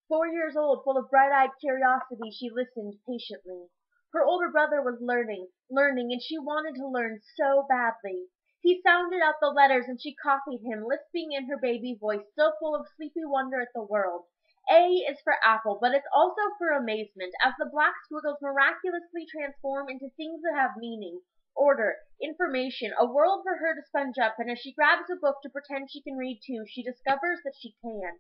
4 years old, full of bright-eyed curiosity, she listened patiently. Her older brother was learning, and she wanted to learn so badly. He sounded out the letters and she copied him, lisping in her baby voice, still full of sleepy wonder at the world. A is for apple, but it's also for amazement, as the black squiggles miraculously transform into things that have meaning, order, information, a world for her to sponge up, and as she grabs a book to pretend she can read too, she discovers that she can.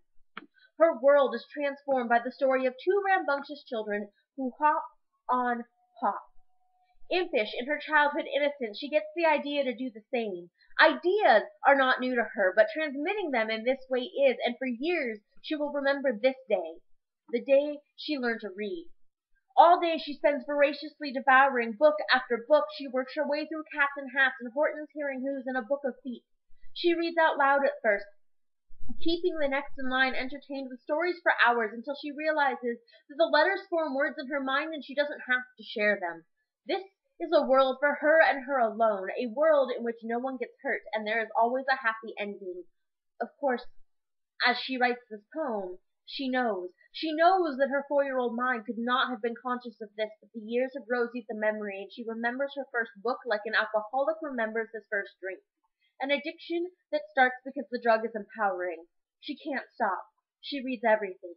Her world is transformed by the story of two rambunctious children who hop on pop. Impish in her childhood innocence, she gets the idea to do the same. Ideas are not new to her, but transmitting them in this way is, and for years she will remember this day, the day she learned to read. All day she spends voraciously devouring book after book. She works her way through Cats and Hats and Horton's Hearing Who's and a Book of Feet. She reads out loud at first, keeping the next in line entertained with stories for hours until she realizes that the letters form words in her mind and she doesn't have to share them. This is a world for her and her alone, a world in which no one gets hurt and there is always a happy ending. Of course, as she writes this poem, she knows that her 4-year-old mind could not have been conscious of this, but the years have rosied the memory, and she remembers her first book like an alcoholic remembers his first drink. An addiction that starts because the drug is empowering. She can't stop. She reads everything.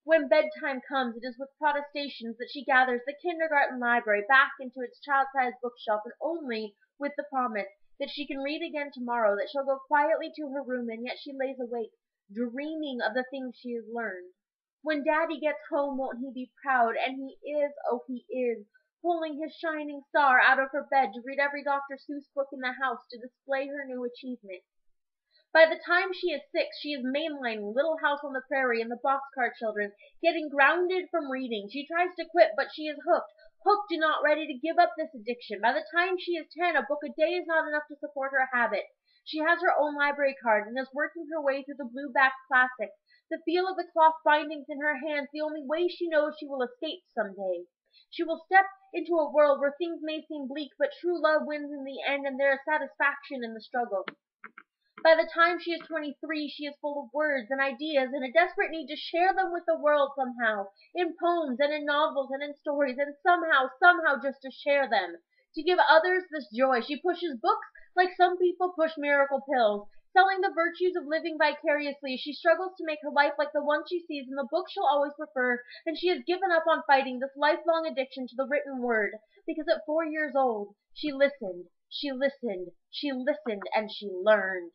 When bedtime comes, it is with protestations that she gathers the kindergarten library back into its child-sized bookshelf, and only with the promise that she can read again tomorrow, that she'll go quietly to her room, and yet she lays awake, dreaming of the things she has learned. When Daddy gets home, won't he be proud? And he is, oh he is, pulling his shining star out of her bed to read every Dr. Seuss book in the house to display her new achievement. By the time she is 6, she is mainlining Little House on the Prairie and the Boxcar Children, getting grounded from reading. She tries to quit, but she is hooked and not ready to give up this addiction. By the time she is 10, a book a day is not enough to support her habit. She has her own library card and is working her way through the blue-backed classics, the feel of the cloth bindings in her hands, the only way she knows she will escape someday. She will step into a world where things may seem bleak, but true love wins in the end, and there is satisfaction in the struggle. By the time she is 23, she is full of words and ideas and a desperate need to share them with the world somehow, in poems and in novels and in stories, and somehow just to share them, to give others this joy. She pushes books like some people push miracle pills, selling the virtues of living vicariously. She struggles to make her life like the one she sees in the book she'll always prefer, and she has given up on fighting this lifelong addiction to the written word, because at 4 years old, she listened, and she learned.